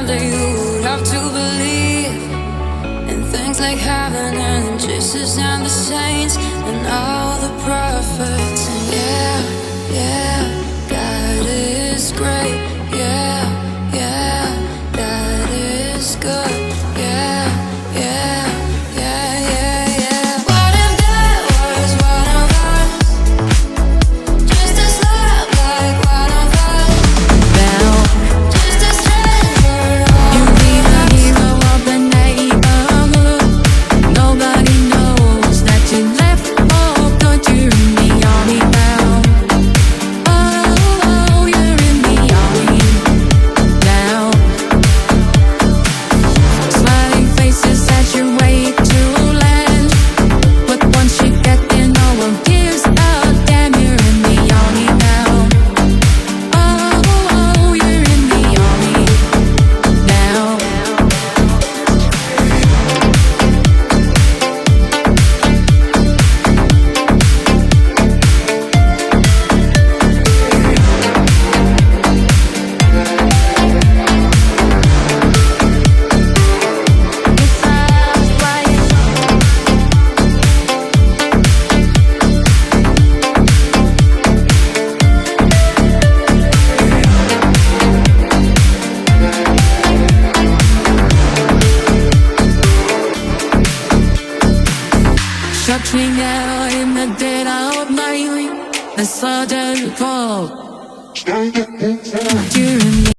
that you'd have to believe in things like heaven and Jesus and the saints and all the prophets. And yeah, God is great. Yeah, God is good. Yeah. What if there was one of us, just as love like one of us? Now, just a stranger. You'd be the hero of the neighborhood. Nobody knows that you left for good. You're in the army now. Oh, you're in the army now. Smiling faces as you wait to land, but once you get there, no one gives a damn. You're in the army now. Oh, you're in the army now. Searching out in the dead of night, the sudden call. You're in the